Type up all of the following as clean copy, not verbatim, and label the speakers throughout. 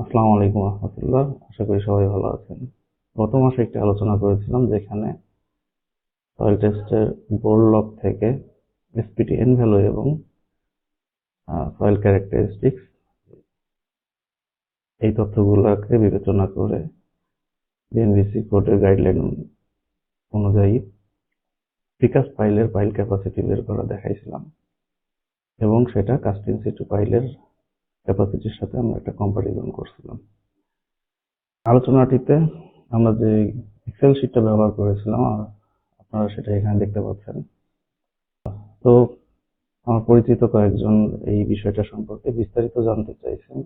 Speaker 1: আসসালামু আলাইকুম রহমতুল্লাহ। আশা করি সবাই ভালো আছেন। গত মাসে একটি আলোচনা করেছিলাম যেখানে সয়েল টেস্টের বোর্ড লগ থেকে এসপিটি এন ভ্যালু এবং সয়েল ক্যারেক্টারিস্টিক্স এই তথ্যগুলোকে বিবেচনা করে বিএনবিসি কোডের গাইডলাইন অনুযায়ী প্রিকাস্ট ফাইলের ফাইল ক্যাপাসিটি বের করা দেখাইছিলাম এবং সেটা কাস্ট ইন সিটু ফাইলের ক্যাপাসিটির সাথে আমরা একটা কম্পারিজন করছিলাম। আলোচনাটিতে আমরা যে এক্সেল শিটটা ব্যবহার করেছিলাম আপনারা সেটা এখানে দেখতে পাচ্ছেন। তো আমার পরিচিত কয়েকজন এই বিষয়টা সম্পর্কে বিস্তারিত জানতে চাইছেন।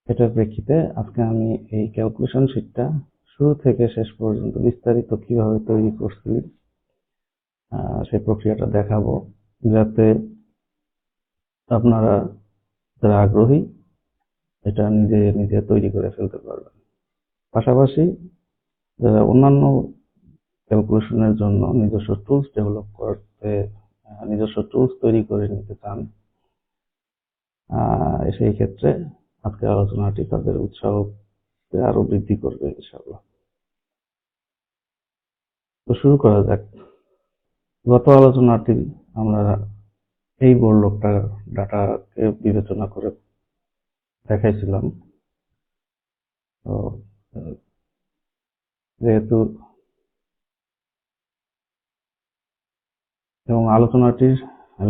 Speaker 1: এটার প্রেক্ষিতে আজকে আমি এই ক্যালকুলেশন শিটটা শুরু থেকে শেষ পর্যন্ত বিস্তারিত কিভাবে তৈরি করছি সেই প্রক্রিয়াটা দেখাবো, যাতে আপনারা যারা আগ্রহী এটা নিজে নিজে তৈরি করে ফেলতে পারবেন। পাশাপাশি যারা অন্যান্য ক্যালকুলেশনের জন্য নিজস্ব টুলস ডেভেলপ করতে নিজস্ব টুলস তৈরি করে নিতে চান, সেই ক্ষেত্রে আজকের আলোচনাটি তাদের উৎসাহকে আরো বৃদ্ধি করবে ইনশাআল্লাহ। তো শুরু করা যাক। গত আলোচনাটি আমরা এই বোর্ড লগটা ডাটাকে বিবেচনা করে দেখাইছিলাম। তো যেহেতু এবং আলোচনাটির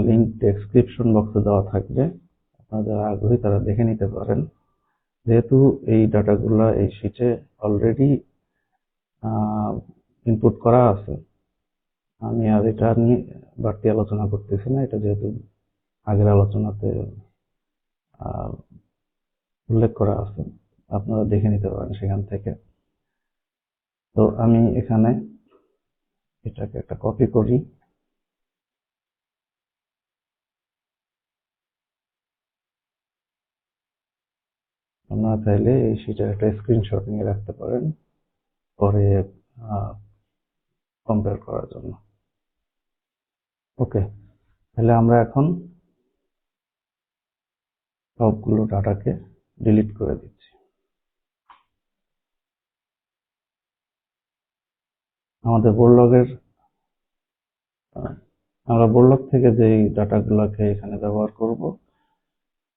Speaker 1: লিঙ্ক ডেসক্রিপশন বক্সে দেওয়া থাকবে, আপনারা যারা আগ্রহী তারা দেখে নিতে পারেন। যেহেতু এই ডাটাগুলা এই শিটে অলরেডি ইনপুট করা আছে, আমি আর এটা নিয়ে বাড়তি আলোচনা করতেছি না। এটা যেহেতু আগের আলোচনাতে উল্লেখ করা আছে, আপনারা দেখে নিতে পারেন সেখান থেকে। তো আমি এখানে এটাকে একটা কপি করি। আপনারা চাইলে এই শিটের একটা স্ক্রিনশট নিয়ে রাখতে পারেন পরে কম্পেয়ার করার জন্য। ওকে, তাহলে আমরা এখন সবগুলো ডাটাকে ডিলিট করে দিচ্ছি। আমাদের আমরা বোর্ড লগ থেকে যে ডাটাগুলোকে এখানে ব্যবহার করব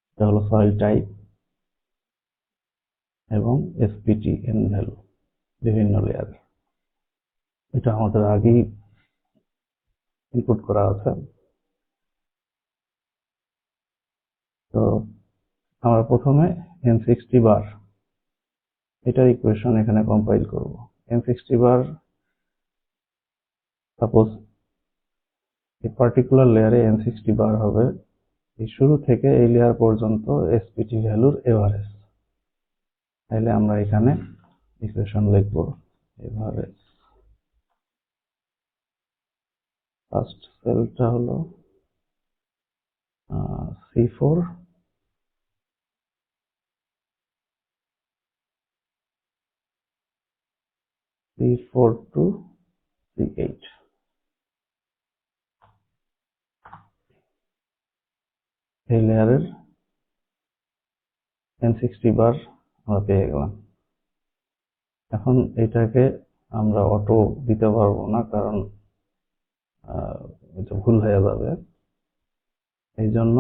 Speaker 1: এটা হলো সয়েল টাইপ এবং এসপিটি এন ভ্যালু বিভিন্ন লেয়ার। এটা আমাদের আগেই ইনপুট করা আছে। তো আমরা প্রথমে n60 বার এটার ইকুয়েশন এখানে কম্পাইল করব। n60 বার সাপোজ এই পার্টিকুলার লেয়ারে n60 বার হবে এই শুরু থেকে এই লেয়ার পর্যন্ত এসপিটি ভ্যালুর এভারেজ। তাহলে আমরা এখানে ইকুয়েশন লিখব এভারেজ। ফার্স্ট সেলটা হলো C4, C4 to C8। এই লেয়ারের n60 বার আমরা পেয়ে গেলাম। এখন এটাকে আমরা অটো দিতে পারবো না, কারণ এটা ভুল হয়ে যাবে। এই জন্য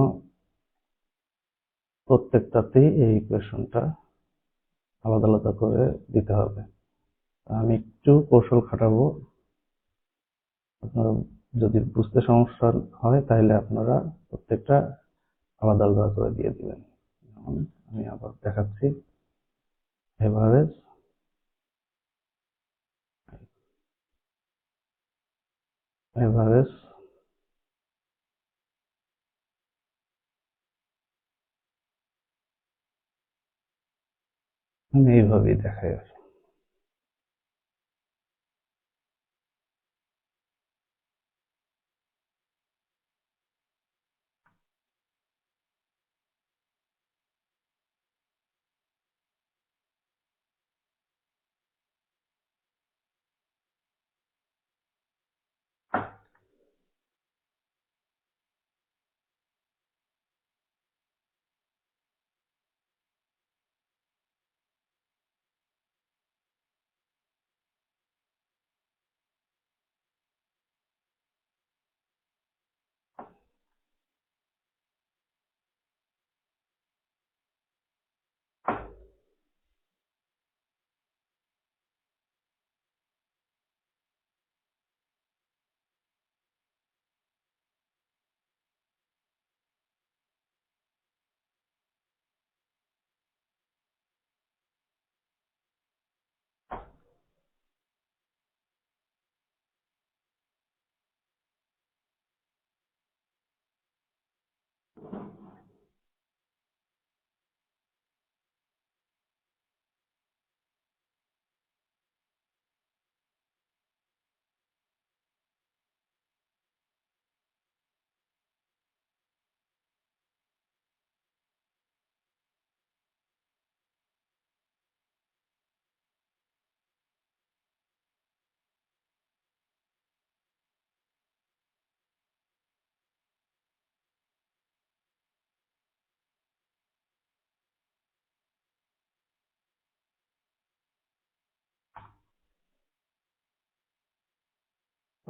Speaker 1: প্রত্যেকটাতেই এই ইকুয়েশনটা আলাদা আলাদা করে দিতে হবে। আমি একটু কৌশল খাটাবো, আপনারা যদি বুঝতে সমস্যা হয় তাহলে আপনারা প্রত্যেকটা আলাদা আলাদা করে দিয়ে দিবেন। আমি আবার দেখাচ্ছি। এভারেজ এভারেজ আমি এইভাবেই দেখাই।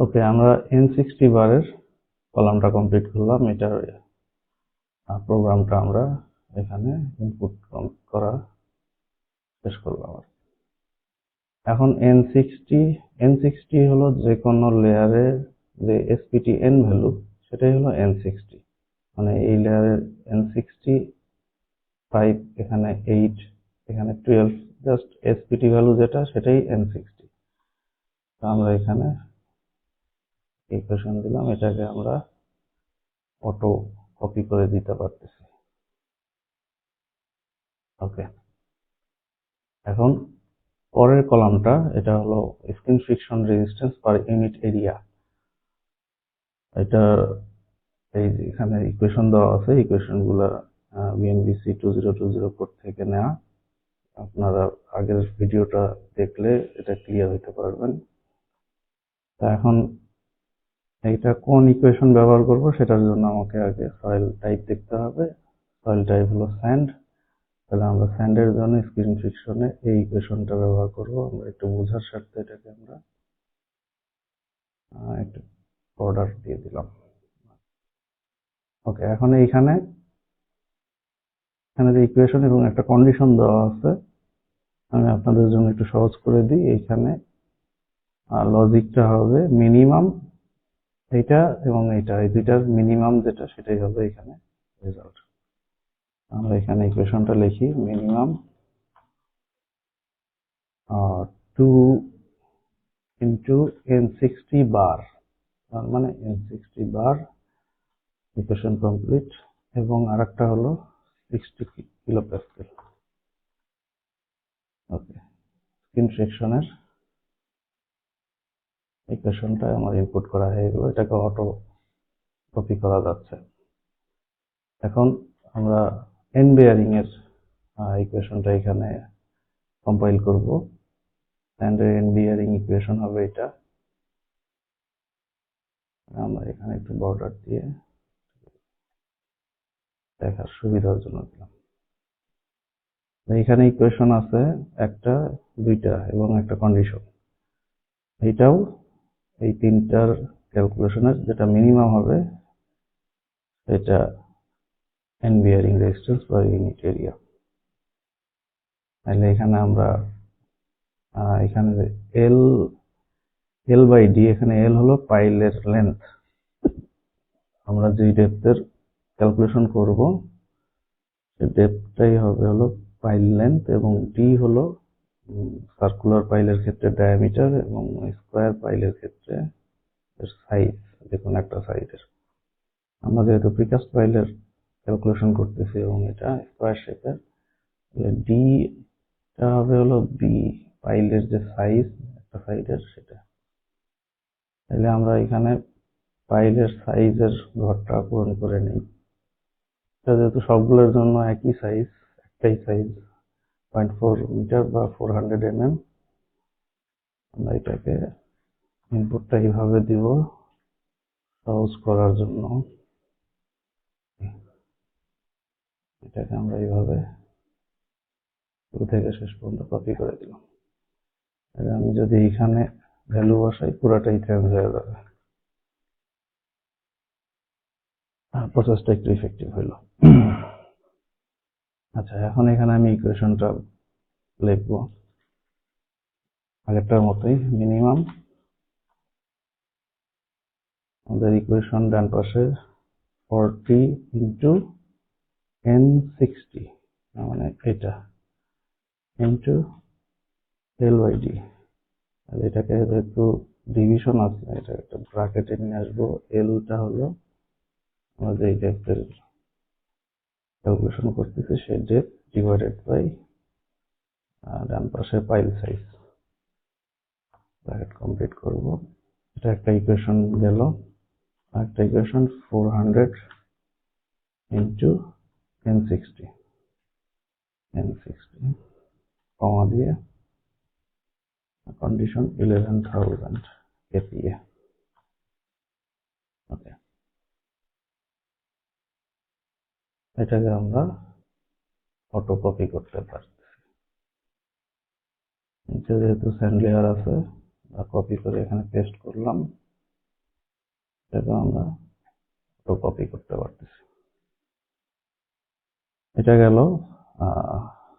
Speaker 1: ওকে, আমরা N60 বারের কলামটা কমপ্লিট করলাম। এটার প্রোগ্রামটা আমরা এখানে ইনপুট করা শেষ করলাম। এখন N60 হলো যে কোনো লেয়ারের যে SPTN ভ্যালু, সেটাই হলো N60। মানে এই লেয়ারের N65, এখানে 8, এখানে 12, জাস্ট SPT ভ্যালু যেটা সেটাই N60। আমরা এখানে ইকুয়েশন দিলাম, এটাকে আমরা অটো কপি করে দিতে পারতেছি। ওকে, এখন পরের কলামটা, এটা হলো screen friction resistance per unit area. এটা এই যে এখানে ইকুয়েশন দেওয়া আছে, ইকুয়েশনগুলো BNBC 2020 কোড থেকে নেওয়া। আপনারা আগের ভিডিওটা দেখলে এটা ক্লিয়ার হতে পারবেন। তা এখন এইটা কোন ইকুয়েশন ব্যবহার করব সেটার জন্য আমাকে আগে সয়েল টাইপ দেখতে হবে। সয়েল টাইপ হলো স্যান্ড। তাহলে আমরা স্যান্ডের জন্য স্ক্রিন ফ্রিকশনে এই ইকুয়েশনটা ব্যবহার করব। আমরা একটু বোঝার স্বার্থে এটাকে আমরা একটু অর্ডার দিয়ে দিলাম। ওকে, এখন এখানে যে ইকুয়েশন এবং একটা কন্ডিশন দেওয়া আছে, আমি আপনাদের জন্য একটু সহজ করে দিই। এইখানে লজিকটা হবে মিনিমাম এইটা এবং এইটা, এই দুইটার মিনিমাম যেটা সেটাই হবে এখানে রেজাল্ট। আমরা এখানে ইকুয়েশনটা লিখি মিনিমাম 2 ইন্টু N60 বার, তার মানে N60 বার, ইকুয়েশন কমপ্লিট। এবং আরেকটা হলো 60 কিলো প্যাসকেল। ওকে, স্ক্রিন ফ্রিকশনের ইকুয়েশনটা আমার ইনপুট করা হয়ে গেল, এটাকে অটো কপি করা যাচ্ছে। এখন আমরা এন বেয়ারিং এর ইকুয়েশনটা এখানে কম্পাইল করব। স্যান্ডের এন বেয়ারিং ইকুয়েশন হবে এটা। আমরা এখানে একটু বর্ডার দিয়ে দেখার সুবিধার জন্য দিলাম। এখানে ইকুয়েশন আছে একটা, দুইটা এবং একটা কন্ডিশন। এইটাও এই তিনটার ক্যালকুলেশনের যেটা মিনিমাম হবে এটা N bearing resistance per unit area. তাহলে এখানে আমরা এখানে এল বাই ডি, এখানে এল হলো পাইলের লেন্থ। আমরা যে ডেপথের ক্যালকুলেশন করব সেই ডেপথটাই হবে হলো পাইল লেন্থ, এবং ডি হলো সার্কুলার পাইলের ক্ষেত্রে ডায়ামিটার এবং স্কোয়ার পাইলের ক্ষেত্রে সাইজ, যে কোনো একটা সাইডের। আমরা যেহেতু প্রিকাস্ট পাইলের ক্যালকুলেশন করতেছি এবং এটা স্কোয়ার শেপের, তাহলে ডি টা হবে হলো বি, পাইলের যে সাইজ একটা সাইডের সেটা। তাহলে আমরা এখানে পাইলের সাইজের ঘরটা পূরণ করে নিই। এটা যেহেতু সবগুলোর জন্য একই সাইজ, একটাই সাইজ 0.4 মিটার বা 400 mm, আমরা এটাকে ইনপুটটা এইভাবে দিব সহজ করার জন্য। এটাকে আমরা এইভাবে শুরু থেকে শেষ পর্যন্ত কপি করে দিলাম। আমি যদি এখানে ভ্যালু বসাই পুরাটাই চেঞ্জ হয়ে যাবে, প্রসেসটা একটু ইফেক্টিভ হইল। আচ্ছা, এখন এখানে আমি ইকুয়েশনটা লিখবো আগেরটার মতোই, মিনিমাম। আমাদের ইকুয়েশন ডান পাশে 40 ইন্টু N60, মানে এটা ইন্টু এল বাই ডি। তাহলে এটাকে একটু ডিভিশন আছে, এটা একটা ব্র্যাকেটে নিয়ে আসবো। এলটা হলো আমরা যে ডেপথের ক্যালকুলেশন করতেছি সেই ডেপথ ডিভাইডেড বাই ডান পাশে পাইল সাইজ, ব্র্যাকেট কমপ্লিট করব। এটা একটা ইকুয়েশন গেল। আরেকটা ইকুয়েশন 400 ইন্টু N60 কমা দিয়ে কন্ডিশন 11,000 kPa। ওকে, এটাকে আমরা অটো কপি করতে পারতেছি। নিচে যেহেতু স্যান্ড লেয়ার আছে, কপি করে এখানে পেস্ট করলাম। এটাকে আমরা কপি করতে পারতেছি। এটা গেল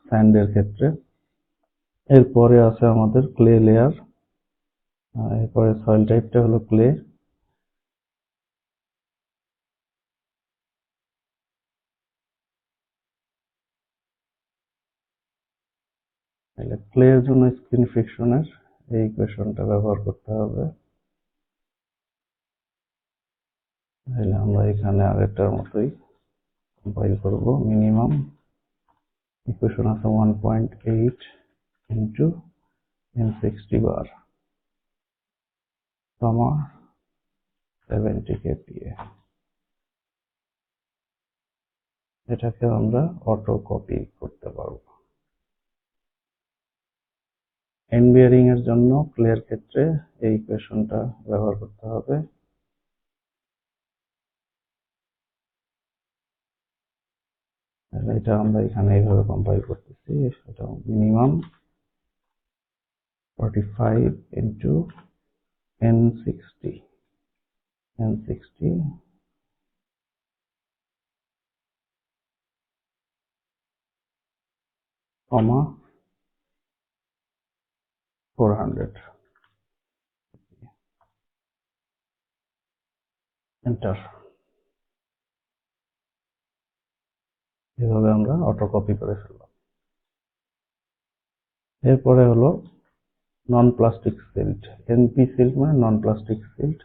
Speaker 1: স্যান্ডের ক্ষেত্রে। এরপরে আছে আমাদের ক্লে লেয়ার। এরপরে সয়েল টাইপটা হলো ক্লে। তাহলে ক্লের জন্য স্কিন ফ্রিকশনের এই ইকুয়েশনটা ব্যবহার করতে হবে। তাহলে আমরা এখানে আগেরটার মতোই কম্পাইল করব। মিনিমাম ইকুয়েশন আছে 1.8 ইন্টু n60 বার কমা 70 kPa। এটাকে আমরা অটো কপি করতে পারবো। এন্ড বিয়ারিং এর জন্য ক্লের ক্ষেত্রে এই ইকুয়েশনটা ব্যবহার করতে হবে। এটা আমরা এখানে এইভাবে কম্পাইল করতেছি। সেটা মিনিমাম 45 ইন্টু n60 কমা 400 এন্টার। এভাবে আমরা অটো কপি করে ফেললাম। এরপরে হলো নন প্লাস্টিক সিল্ট। এনপি সিল্ট মানে নন প্লাস্টিক সিল্ট।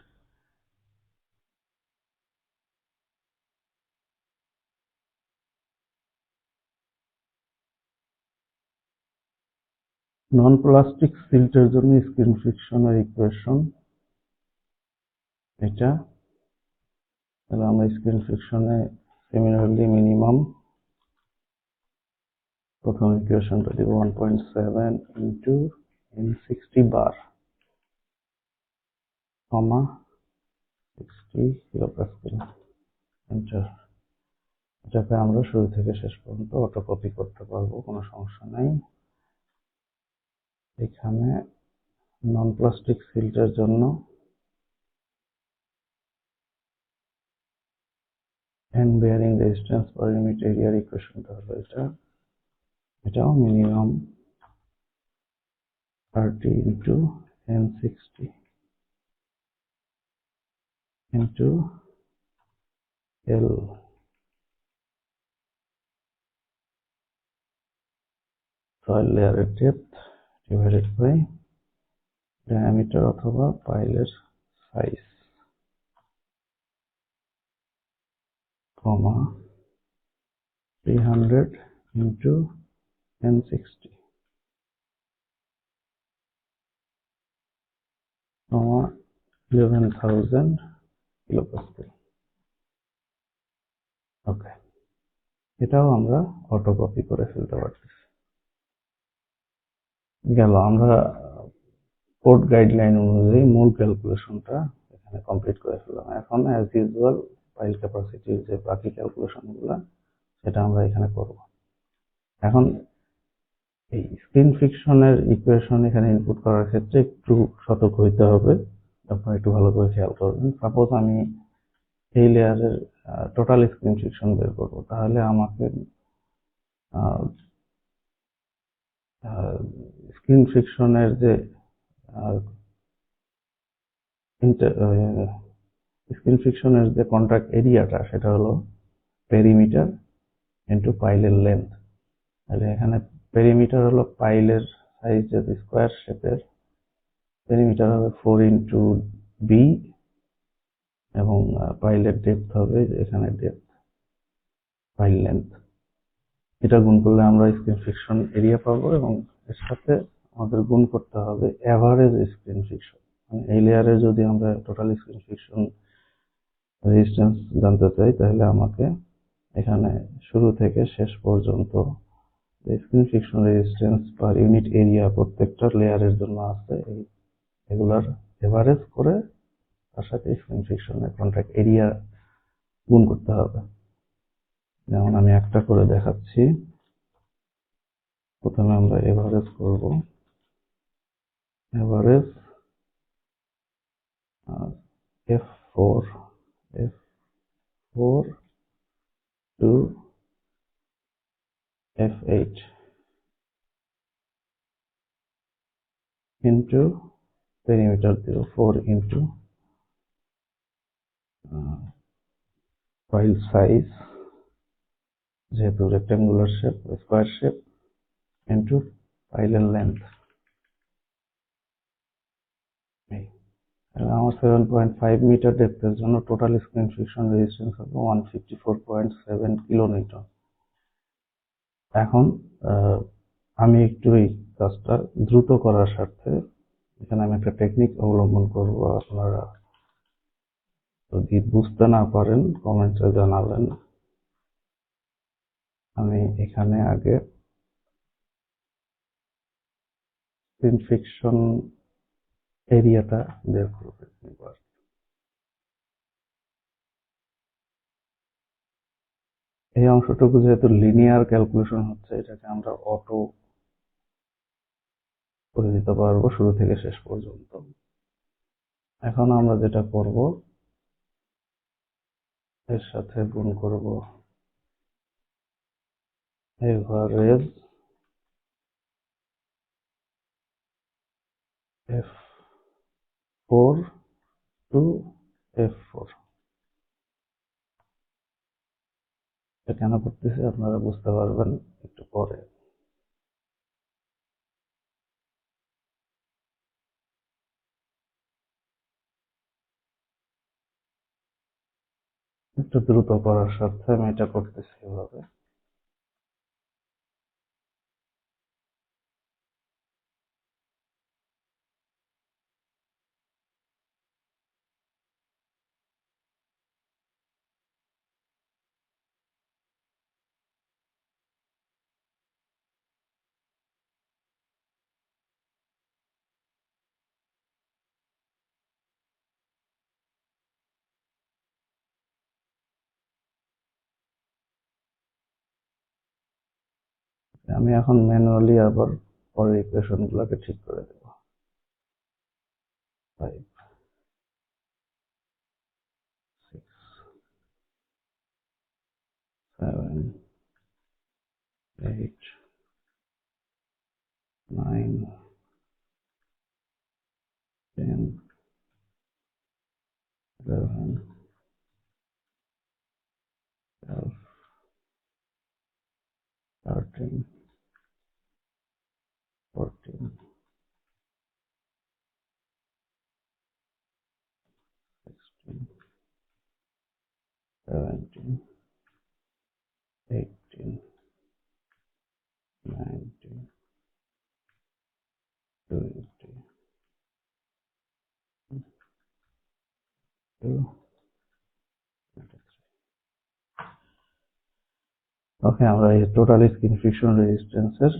Speaker 1: নন প্লাস্টিক সিল্টের জন্য স্ক্রিন ফ্রিকশনের ইকুয়েশন এটা। তাহলে আমরা স্ক্রিন ফ্রিকশনে সিমিলারলি মিনিমাম প্রথম ইকুয়েশনটা দিব 1.7 ইন্টু n60 বার কমা 60 কিলোপ্যাসকেল এন্টার। এটাকে আমরা শুরু থেকে শেষ পর্যন্ত অটো কপি করতে পারবো, কোনো সমস্যা নাই। এখানে নন প্লাস্টিক সিল্টের জন্য end bearing resistance per unit এরিয়ার ইকুয়েশনটা হলো এটা। এটাও minimum 30 into n60 into L soil লেয়ারের ডেপথ ডিভাইডেড বাই ডায়ামিটার অথবা পাইলের সাইজ কমা 300 ইন্টু n60 কমা 11,000 কিলোপ্যাসকেল। ওকে, এটাও আমরা অটো কপি করে ফেলতে পারতেছি। গেল, আমরা কোড গাইডলাইন অনুযায়ী মূল ক্যালকুলেশনটা এখানে কমপ্লিট করে ফেললাম। এখন অ্যাজ ইউজুয়াল পাইল ক্যাপাসিটির যে বাকি ক্যালকুলেশনগুলো সেটা আমরা এখানে করব। এখন এই স্ক্রিন ফ্রিকশনের ইকুয়েশন এখানে ইনপুট করার ক্ষেত্রে একটু সতর্ক হইতে হবে। আপনারা একটু ভালো করে খেয়াল করবেন। সাপোজ আমি এই লেয়ারের টোটাল স্ক্রিন ফ্রিকশন বের করব, তাহলে আমাকে স্ক্রিন ফ্রিকশনের যে স্ক্রিন ফ্রিকশনের যে কন্ট্যাক্ট এরিয়াটা সেটা হলো পেরিমিটার ইন্টু পাইলের লেন্থ। তাহলে এখানে পেরিমিটার হলো পাইলের সাইজ, যদি স্কোয়ার শেপের পেরিমিটার হবে 4 ইন্টু বি, এবং পাইলের ডেপথ হবে এখানে ডেপথ পাইল লেন্থ। এটা গুণ করলে আমরা স্ক্রিন ফ্রিকশন এরিয়া পাবো, এবং এর সাথে আমাদের গুণ করতে হবে এভারেজ স্ক্রিন ফ্রিকশন। মানে এই লেয়ারে যদি আমরা টোটাল স্ক্রিন ফ্রিকশন রেজিস্ট্যান্স জানতে চাই, তাহলে আমাকে এখানে শুরু থেকে শেষ পর্যন্ত screen friction resistance per unit area প্রত্যেকটা লেয়ারের জন্য আছে, এগুলার এভারেজ করে তার সাথে স্ক্রিন ফ্রিকশনের কন্ট্যাক্ট এরিয়া গুণ করতে হবে। যেমন আমি একটা করে দেখাচ্ছি। প্রথমে আমরা এভারেজ করব। Average F4 F4 to F8 into perimeter 04 into file size যেহেতু rectangular shape square shape into file length আমার 7.5 মিটার ডেপথের জন্য টোটাল স্ক্রিন ফ্রিকশন রেজিস্ট্যান্স হবে 154.7 কিলোনিউটন। এখন আমি একটু এই কাজটা দ্রুত করার স্বার্থে এখানে আমি একটা টেকনিক অবলম্বন করব। আপনারা যদি বুঝতে না পারেন কমেন্টে জানাবেন। আমি এখানে আগে স্ক্রিন ফ্রিকশন এরিয়াটা বের করব। এই অংশটুকু যেহেতু লিনিয়ার ক্যালকুলেশন হচ্ছে, এটাকে আমরা অটো করে দিতে পারবো শুরু থেকে শেষ পর্যন্ত। এখন আমরা যেটা করব, এর সাথে গুণ করব এভারেজ F4 to F4। এটা কেন করতেছি আপনারা বুঝতে পারবেন একটু পরে। একটু দ্রুত করার স্বার্থে আমি এটা করতেছি এভাবে। আমি এখন ম্যানুয়ালি আবার পরের ইকুয়েশন গুলোকে ঠিক করে দেব। 5 6 7 8 9 10 11 12 13 14 16 17 18 19 20 22। ওকে, আমরা এই টোটাল স্ক্রিন ফ্রিকশন রেজিস্ট্যান্সের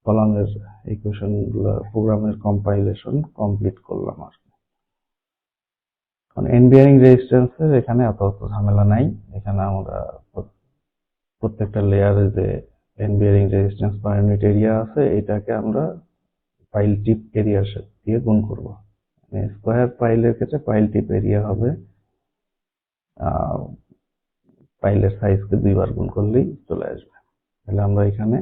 Speaker 1: কলামের ইকুয়েশন গুলো প্রোগ্রামের কম্পাইলেশন কমপ্লিট করলাম। আর কারণ এন্ড বিয়ারিং রেজিস্ট্যান্সের এখানে অত ঝামেলা নাই। এখানে আমরা প্রত্যেকটা লেয়ারে যে end bearing resistance per unit area আছে, এটাকে আমরা পাইল টিপ এরিয়ার সাথে দিয়ে গুণ করব। স্কোয়ার পাইলের ক্ষেত্রে পাইল টিপ এরিয়া হবে পাইলের সাইজকে 2 বার গুণ করলেই চলে আসবে। তাহলে আমরা এখানে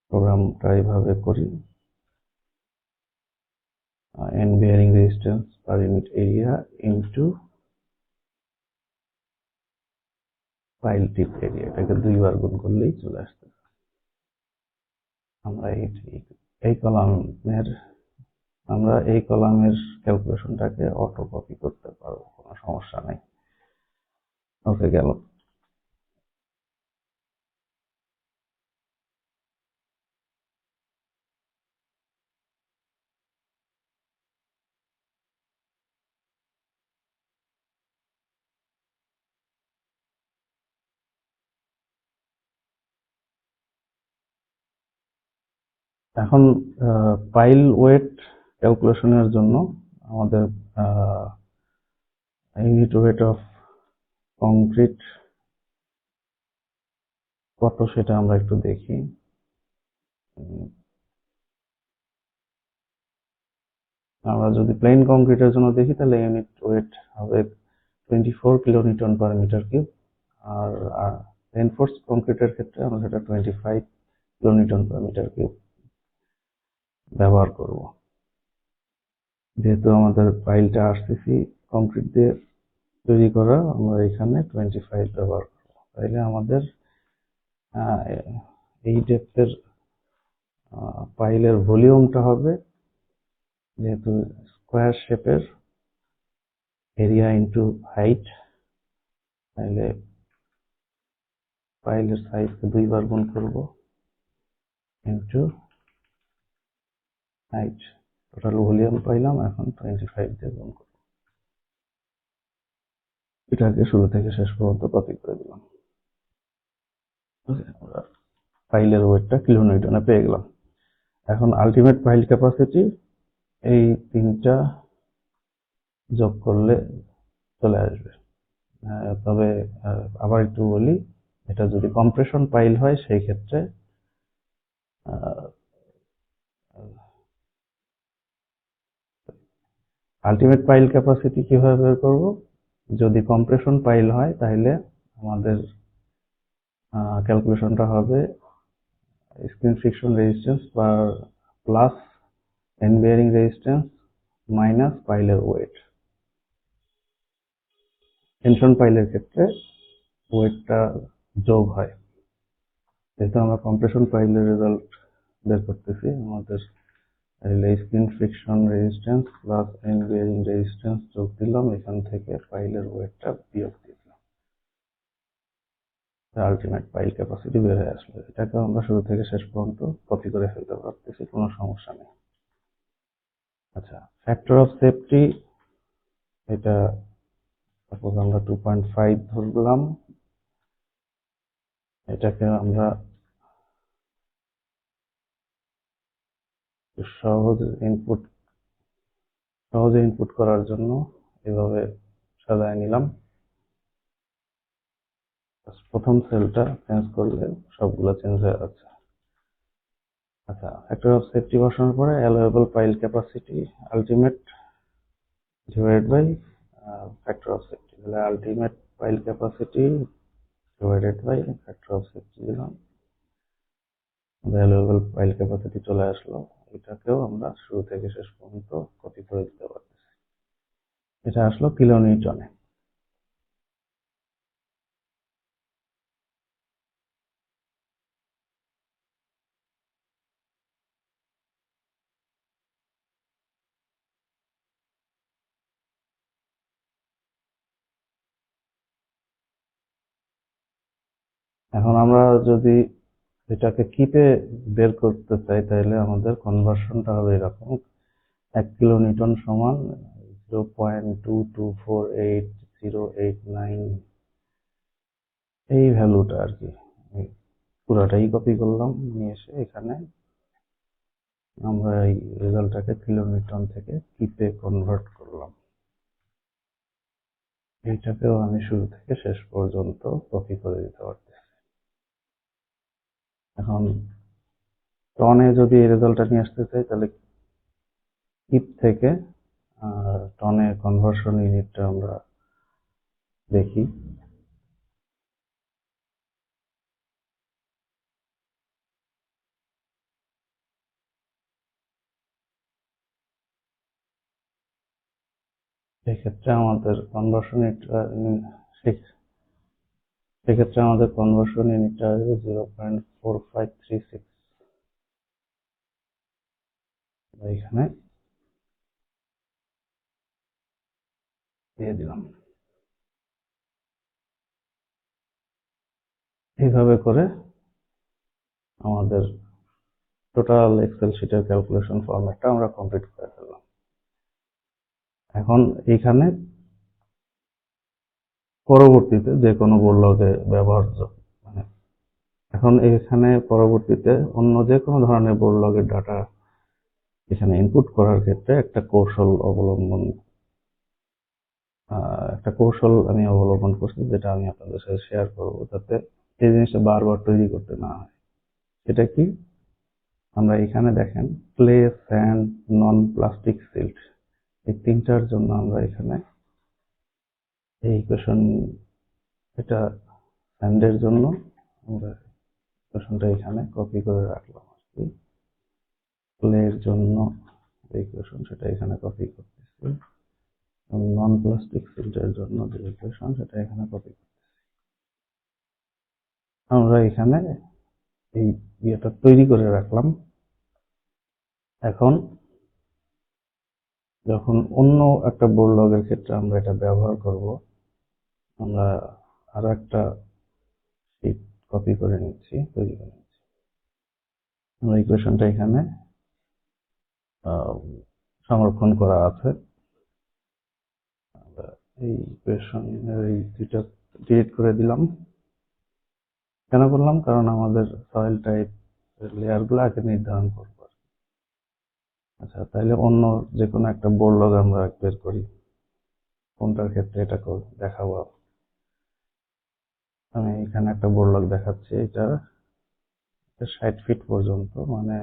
Speaker 1: প্রোগ্রামটা এইভাবে করি, end bearing resistance per unit area into pile tip area, এটাকে 2 বার গুণ করলেই চলে আসবে। আমরা এই কলামের ক্যালকুলেশনটাকে অটো কপি করতে পারবো, কোনো সমস্যা নাই। ওকে, গেল। এখন পাইল ওয়েট ক্যালকুলেশনের জন্য আমাদের ইউনিট ওয়েট অফ কংক্রিট কত সেটা আমরা একটু দেখি। আমরা যদি প্লেন কংক্রিটের জন্য দেখি তাহলে ইউনিট ওয়েট হবে 24 কিলোনিউটন পার মিটার কিউব, আর রেনফোর্স কংক্রিটের ক্ষেত্রে আমরা সেটা 25 কিলোনিউটন পার মিটার কিউব ব্যবহার করব। যেহেতু আমাদের পাইলটা আরসিসি কংক্রিট দিয়ে তৈরি করা, আমরা এখানে 25 ব্যবহার করব। তাইলে আমাদের এই ডেপথের পাইলের ভলিউমটা হবে, যেহেতু স্কোয়ার শেপের, এরিয়া ইন্টু হাইট, তাহলে পাইলের সাইজকে 2 বার গুণ করব ইন্টু হাইট, টোটাল ভলিউম পাইলাম। এখন 25 দিয়ে গুণ করব। এটাকে শুরু থেকে শেষ পর্যন্ত কপি করে দিলাম। আমরা পাইলের ওয়েটটা কিলোনিউটনে পেয়ে গেলাম। এখন আলটিমেট পাইল ক্যাপাসিটি এই তিনটা যোগ করলে চলে আসবে। তবে আবার একটু বলি, এটা যদি কম্প্রেশন পাইল হয় সেই ক্ষেত্রে আলটিমেট পাইল ক্যাপাসিটি কিভাবে বের করব? যদি কম্প্রেশন পাইল হয় তাহলে আমাদের ক্যালকুলেশনটা হবে স্ক্রিন ফ্রিকশন রেজিস্ট্যান্স বা plus end bearing resistance minus পাইলের ওয়েট। টেনশন পাইলের ক্ষেত্রে ওয়েটটা যোগ হয়। যেহেতু আমরা কম্প্রেশন পাইলের রেজাল্ট বের করতেছি, আমাদের skin friction resistance plus end bearing resistance যোগ দিলাম, এখান থেকে পাইলের ওয়েটটা বিয়োগ দিলাম, আলটিমেট পাইল ক্যাপাসিটি বের হয়ে আসলো। এটাকে আমরা শুরু থেকে শেষ পর্যন্ত কপি করে ফেলতে পারতেছি, কোনো সমস্যা নেই। আচ্ছা, ফ্যাক্টর অফ সেফটি, এটা সাপোজ আমরা 2.5 ধরলাম। এটাকে আমরা সহজে ইনপুট করার জন্য এভাবে সাজায় নিলাম। প্রথম সেলটা চেঞ্জ করলে সবগুলো চেঞ্জ হয়ে যাচ্ছে। আচ্ছা, ফ্যাক্টর অফ সেফটি বসানোর পরে allowable pile capacity ultimate divide by factor of safety, তাহলে ultimate pile capacity divided by factor of safety দিলাম, অ্যালাউয়েবল পাইল ক্যাপাসিটি চলে আসলো। এটাকেও আমরা শুরু থেকে শেষ পর্যন্ত কপি করে দিতে পারতেছি। এটা আসলো কিলোনিউটনে। এখন আমরা যদি এটাকে কিপে বের করতে চাই তাহলে আমাদের কনভার্সনটা হবে এরকম, 1 কিলোনিউটন সমান 0.2248089, এই ভ্যালুটা আর কি। পুরাটাই কপি করলাম, নিয়ে এসে এখানে আমরা এই রেজাল্টটাকে কিলোনিউটন থেকে কিপে কনভার্ট করলাম। এইটাকেও আমি শুরু থেকে শেষ পর্যন্ত কপি করে দিতে পারতেছি। এখন টনে যদি এই রেজাল্টটা নিয়ে আসতে চাই তাহলে কিপ থেকে টনে কনভার্সন ইউনিটটা আমরা দেখি। সেক্ষেত্রে আমাদের কনভার্সন ইউনিটটা আসবে 0.4536, এখানে দিয়ে দিলাম। এইভাবে করে আমাদের টোটাল এক্সেল শিটের ক্যালকুলেশন ফরম্যাটটা আমরা কমপ্লিট করে ফেললাম। এখন এইখানে পরবর্তীতে যে কোনো বোর্ড লগে ব্যবহার্য, মানে এখন এখানে পরবর্তীতে অন্য যে কোনো ধরনের বোর্ড লগের ডাটা এখানে ইনপুট করার ক্ষেত্রে একটা কৌশল আমি অবলম্বন করছি, যেটা আমি আপনাদের সাথে শেয়ার করবো, যাতে এই জিনিসটা বারবার তৈরি করতে না হয়। সেটা কি? আমরা এখানে দেখেন ক্লে, স্যান্ড, নন প্লাস্টিক সিল্ট, এই তিনটার জন্য আমরা এখানে এই ইকুয়েশন, এটা স্যান্ডের জন্য আমরা ইকুয়েশনটা এখানে কপি করে রাখলাম আর কি। ক্লের জন্য যে ইকুয়েশন সেটা এখানে কপি করতেছি, এবং নন প্লাস্টিক সিল্টের জন্য যে ইকুয়েশন সেটা এখানে কপি করতেছি। আমরা এখানে এই ইয়েটা তৈরি করে রাখলাম। এখন যখন অন্য একটা বোর লগের ক্ষেত্রে আমরা এটা ব্যবহার করব, আমরা আরো একটা শীট কপি করে নিচ্ছি, তৈরি করে নিচ্ছি। আমরা ইকুয়েশনটা এখানে সংরক্ষণ করা আছে। এই ইকুয়েশনের এই দুইটা ডিলিট করে দিলাম। কেন করলাম? কারণ আমাদের সয়েল টাইপ লেয়ারগুলো আগে নির্ধারণ করবো। আচ্ছা, তাইলে অন্য যে কোনো একটা বোর লগ আমরা বের করি, কোনটার ক্ষেত্রে এটা দেখাবো। আমি এখানে একটা বোর লগ দেখাচ্ছি, এটা 60 ফিট পর্যন্ত, মানে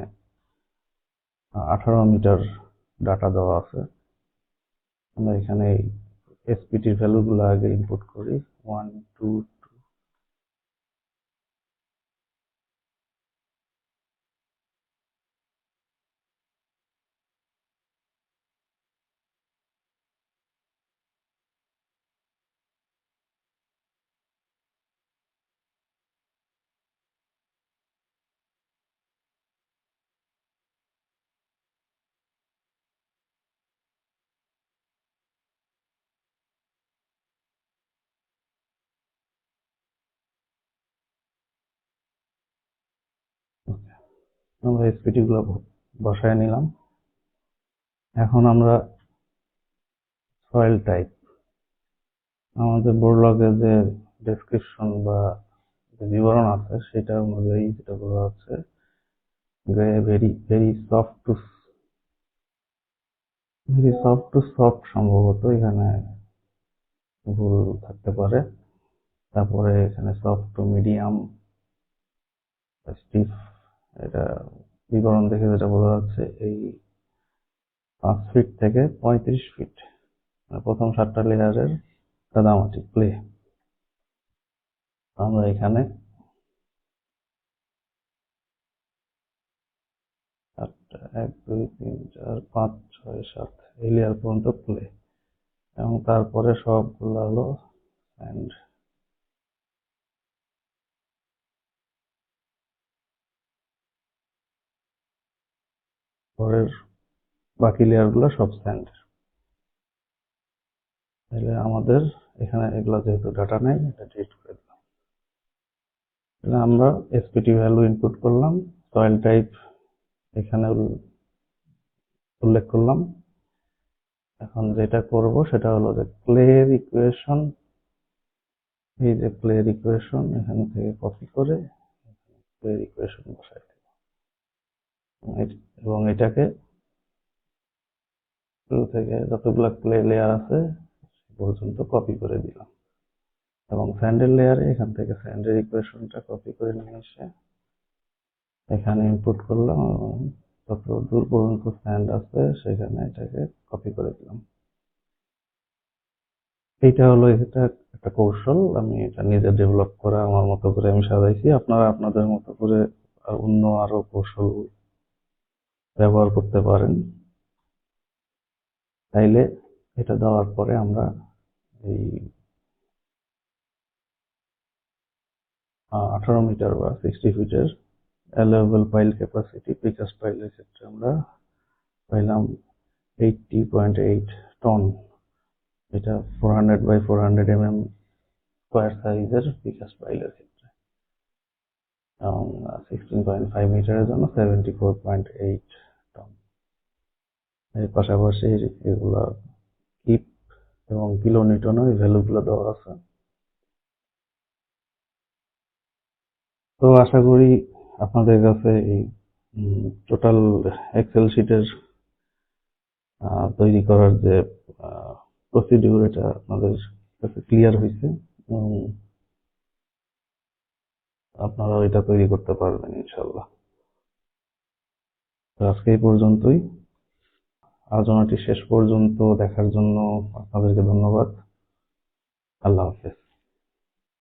Speaker 1: 18 মিটার ডাটা দেওয়া আছে। আমরা এখানে এসপিটির ভ্যালুগুলো আগে ইনপুট করি, 1 2 আমরা এসপিটি গুলো বসায় নিলাম। এখন আমরা সয়েল টাইপ, আমাদের বোর লগে যে ডেসক্রিপশন বা যে বিবরণ আছে সেটা অনুযায়ী যেটা বলা হচ্ছে, very very soft to soft, সম্ভবত এখানে ভুল থাকতে পারে। তারপরে এখানে সফট টু মিডিয়াম, স্টিফ, এটা বিবরণ দেখে যেটা বোঝা যাচ্ছে এই 5 ফিট থেকে 35 ফিট, প্রথম 7টা লেয়ারের কাদামাটি ক্লে। আমরা এখানে 1 2 3 4 5 6 7 এই লেয়ার পর্যন্ত ক্লে, এবং তারপরে সবগুলো হলো স্যান্ড। পরের বাকি লেয়ারগুলো সব স্যান্ড। তাহলে আমাদের এখানে এগুলো যেহেতু ডাটা নাই, এটা ডিলিট করে দিলাম। তাহলে আমরা এসপিটি ভ্যালু ইনপুট করলাম, সয়েল টাইপ এখানে উল্লেখ করলাম। এখন যেটা করব সেটা হলো যে ক্লের ইকুয়েশন, এই যে ক্লের ইকুয়েশন এখান থেকে কপি করে ক্লের ইকুয়েশন বসাই দেব, এবং এটাকে শুরু থেকে যতগুলো ক্লে লেয়ার আছে পর্যন্ত কপি করে দিলাম, এবং স্যান্ডের লেয়ারে এখান থেকে স্যান্ডের ইকুয়েশনটা কপি করে নিয়ে এসে এখানে ইনপুট করলাম, এবং যত দূর পর্যন্ত স্যান্ড আছে সেখানে এটাকে কপি করে দিলাম। এইটা হলো এটা একটা কৌশল, আমি এটা নিজে ডেভেলপ করা আমার মতো করে আমি সাজাইছি। আপনারা আপনাদের মতো করে অন্য আরো কৌশল ব্যবহার করতে পারেন। তাইলে এটা দেওয়ার পরে আমরা এই 18 মিটার বা 60 ফিটের অ্যালাউয়েবল পাইল ক্যাপাসিটি প্রিকাস্ট পাইলের ক্ষেত্রে আমরা পাইলাম 80.8 টন। এটা 400 বাই 400 mm স্কোয়ার সাইজের প্রিকাস্ট পাইলের ক্ষেত্রে, এবং 16.5 মিটারের জন্য 74.8 টন। এর পাশাপাশি এগুলা কিপ এবং কিলো নিউটন ওই ভ্যালুগুলো দেওয়া আছে। তো আশা করি আপনাদের কাছে এই টোটাল এক্সেল শিটের তৈরি করার যে প্রসিডিউর, এটা আপনাদের কাছে ক্লিয়ার হয়েছে, এবং আপনারা এটা তৈরি করতে পারবেন ইনশাল্লাহ। তো আজকে এই পর্যন্তই। আলোচনাটি শেষ পর্যন্ত দেখার জন্য আপনাদেরকে ধন্যবাদ। আল্লাহ হাফেজ।